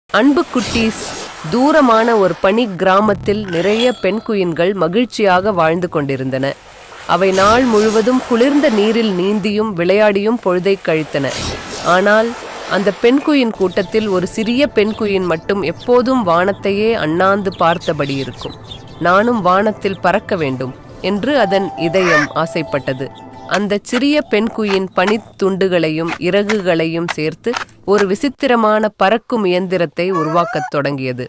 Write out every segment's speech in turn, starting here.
அன்பு குட்டீஸ், தூரமான ஒரு பனி கிராமத்தில் நிறைய பெண் குயின்கள் மகிழ்ச்சியாக வாழ்ந்து கொண்டிருந்தன. அவை நாள் முழுவதும் குளிர்ந்த நீரில் நீந்தியும் விளையாடியும் பொழுதை கழித்தன. ஆனால் அந்த பெண் குயின் கூட்டத்தில் ஒரு சிறிய பெண் குயின் மட்டும் எப்போதும் வானத்தையே அண்ணாந்து பார்த்தபடி இருக்கும். நானும் வானத்தில் பறக்க வேண்டும் என்று அதன் இதயம் ஆசைப்பட்டது. அந்த சிறிய பெண் குயின் பனித்துண்டுகளையும் இறகுகளையும் சேர்த்து ஒரு விசித்திரமான பறக்கும் இயந்திரத்தை உருவாக்கத் தொடங்கியது.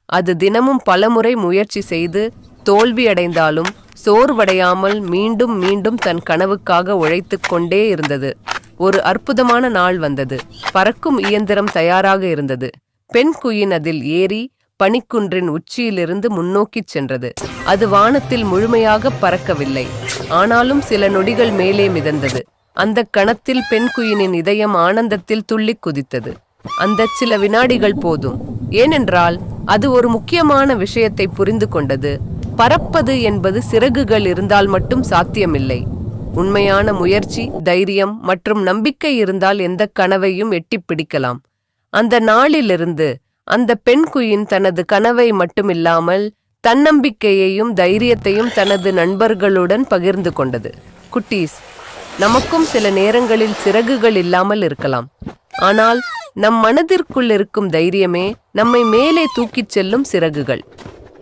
அது தினமும் பலமுறை முயற்சி செய்து தோல்வியடைந்தாலும் சோர்வடையாமல் மீண்டும் மீண்டும் தன் கனவுக்காக உழைத்து கொண்டே இருந்தது. ஒரு அற்புதமான நாள் வந்தது. பறக்கும் இயந்திரம் தயாராக இருந்தது. பெண் குயின் அதில் ஏறி பனிக்குன்றின் உச்சியிலிருந்து முன்னோக்கிச் சென்றது. அது வானத்தில் முழுமையாக பறக்கவில்லை, ஆனாலும் சில நொடிகள் மேலே மிதந்தது. அந்த கணத்தில் பெண் குயினின் இதயம் ஆனந்தத்தில் துள்ளி குதித்தது. அந்த சில வினாடிகள் போதும், ஏனென்றால் அது ஒரு முக்கியமான விஷயத்தை புரிந்து கொண்டது. பறப்பது என்பது சிறகுகள் இருந்தால் மட்டும் சாத்தியமில்லை. உண்மையான முயற்சி, தைரியம் மற்றும் நம்பிக்கை இருந்தால் எந்த கனவையும் எட்டிப் பிடிக்கலாம். அந்த நாளிலிருந்து அந்த பெண் குயின் தனது கனவை மட்டுமில்லாமல் தன்னம்பிக்கையையும் தைரியத்தையும் தனது நண்பர்களுடன் பகிர்ந்து கொண்டது. குட்டீஸ், நமக்கும் சில நேரங்களில் சிறகுகள் இல்லாமல் இருக்கலாம், ஆனால் நம் மனதிற்குள் இருக்கும் தைரியமே நம்மை மேலே தூக்கிச் செல்லும் சிறகுகள்.